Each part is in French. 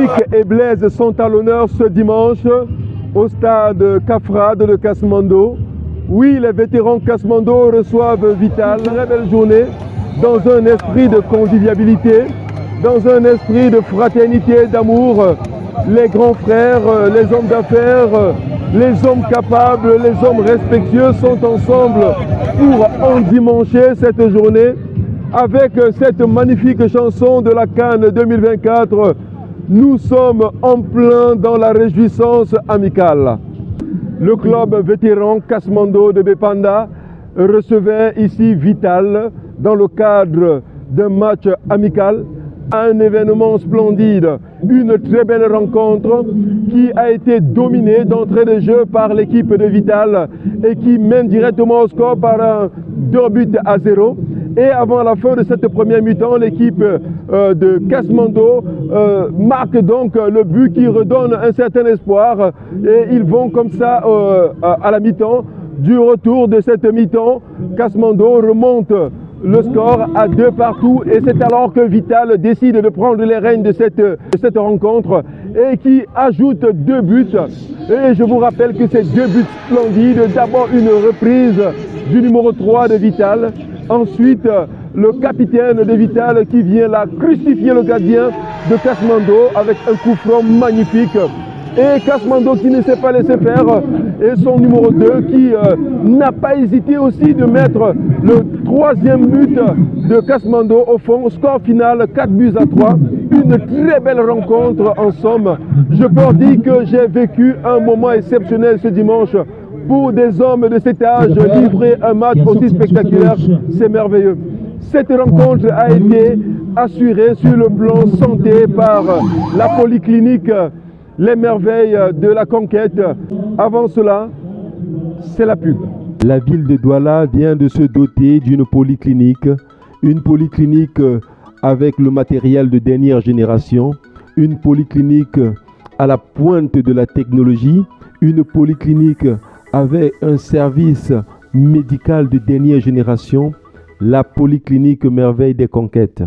Eric et Blaise sont à l'honneur ce dimanche au stade Kafra de Kasmando. Oui, les vétérans Kasmando reçoivent Vital. Une très belle journée dans un esprit de convivialité, dans un esprit de fraternité, d'amour. Les grands frères, les hommes d'affaires, les hommes capables, les hommes respectueux sont ensemble pour endimancher cette journée avec cette magnifique chanson de la CAN 2024. Nous sommes en plein dans la réjouissance amicale. Le club vétéran Kasmando de Bépanda recevait ici Vital dans le cadre d'un match amical. Un événement splendide, une très belle rencontre qui a été dominée d'entrée de jeu par l'équipe de Vital et qui mène directement au score par 2-0. Et avant la fin de cette première mi-temps, l'équipe de Kasmando marque donc le but qui redonne un certain espoir et ils vont comme ça à la mi-temps. Du retour de cette mi-temps, Kasmando remonte le score à 2-2 et c'est alors que Vital décide de prendre les rênes de cette rencontre et qui ajoute 2 buts. Et je vous rappelle que ces 2 buts splendides, d'abord une reprise du numéro 3 de Vital, ensuite le capitaine de Vital qui vient là crucifier le gardien de Kasmando avec un coup franc magnifique. Et Kasmando qui ne s'est pas laissé faire, et son numéro 2 qui n'a pas hésité aussi de mettre le 3e but de Kasmando au fond. Score final 4-3. Une très belle rencontre en somme. Je peux dire que j'ai vécu un moment exceptionnel ce dimanche. Pour des hommes de cet âge, livrer un match aussi spectaculaire, c'est merveilleux. Cette rencontre a été assurée sur le plan santé par la polyclinique Les Merveilles de la Conquête. Avant cela, c'est la pub. La ville de Douala vient de se doter d'une polyclinique. Une polyclinique avec le matériel de dernière génération. Une polyclinique à la pointe de la technologie. Une polyclinique avec un service médical de dernière génération. La polyclinique Merveille des Conquêtes.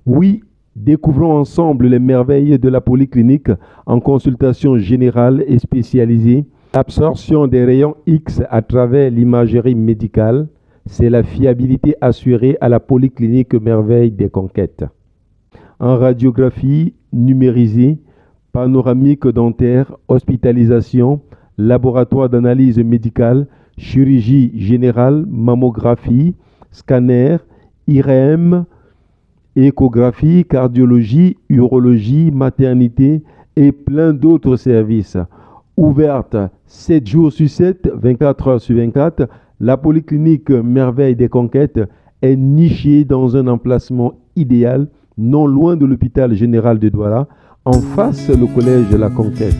Oui, découvrons ensemble les merveilles de la polyclinique en consultation générale et spécialisée. L'absorption des rayons X à travers l'imagerie médicale, c'est la fiabilité assurée à la polyclinique Merveille des Conquêtes. En radiographie numérisée, panoramique dentaire, hospitalisation, laboratoire d'analyse médicale, chirurgie générale, mammographie, scanner, IRM, échographie, cardiologie, urologie, maternité et plein d'autres services. Ouverte 7 jours sur 7, 24 heures sur 24, la polyclinique Merveille des Conquêtes est nichée dans un emplacement idéal, non loin de l'hôpital général de Douala, en face le collège de la Conquête.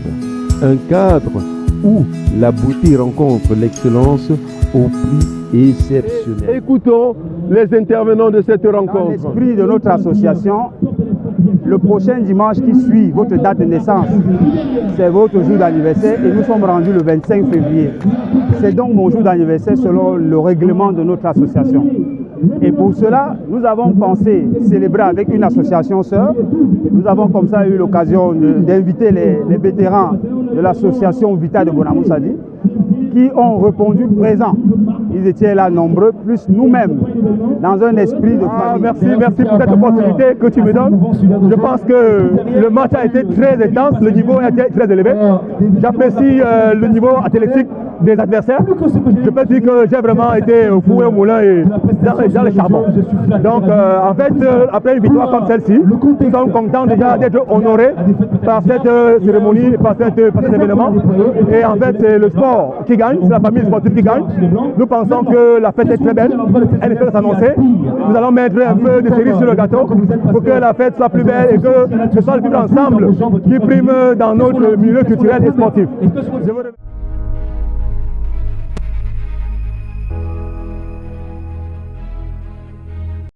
Un cadre où la beauté rencontre l'excellence au prix exceptionnel. Écoutons les intervenants de cette rencontre. Dans l'esprit de notre association, le prochain dimanche qui suit votre date de naissance, c'est votre jour d'anniversaire et nous sommes rendus le 25 février. C'est donc mon jour d'anniversaire selon le règlement de notre association. Et pour cela, nous avons pensé célébrer avec une association sœur. Nous avons comme ça eu l'occasion d'inviter les vétérans de l'association Vital de Bonamoussadi qui ont répondu présents. Ils étaient là nombreux, plus nous-mêmes, dans un esprit de famille. Merci pour cette opportunité que tu me donnes. Je pense que le match a été très intense, le niveau a été très élevé. J'apprécie le niveau athlétique des adversaires. Je peux dire que j'ai vraiment été au four et au moulin et dans le charbon. Donc en fait, après une victoire comme celle-ci, nous sommes contents déjà d'être honorés par cette cérémonie, par cet événement. Et en fait, c'est le sport qui gagne, c'est la famille sportive qui gagne. Nous pensons que la fête est très belle, elle est prête à s'annoncer. Nous allons mettre un peu de cerise sur le gâteau pour que la fête soit plus belle et que ce soit le vivre ensemble qui prime dans notre milieu culturel et sportif.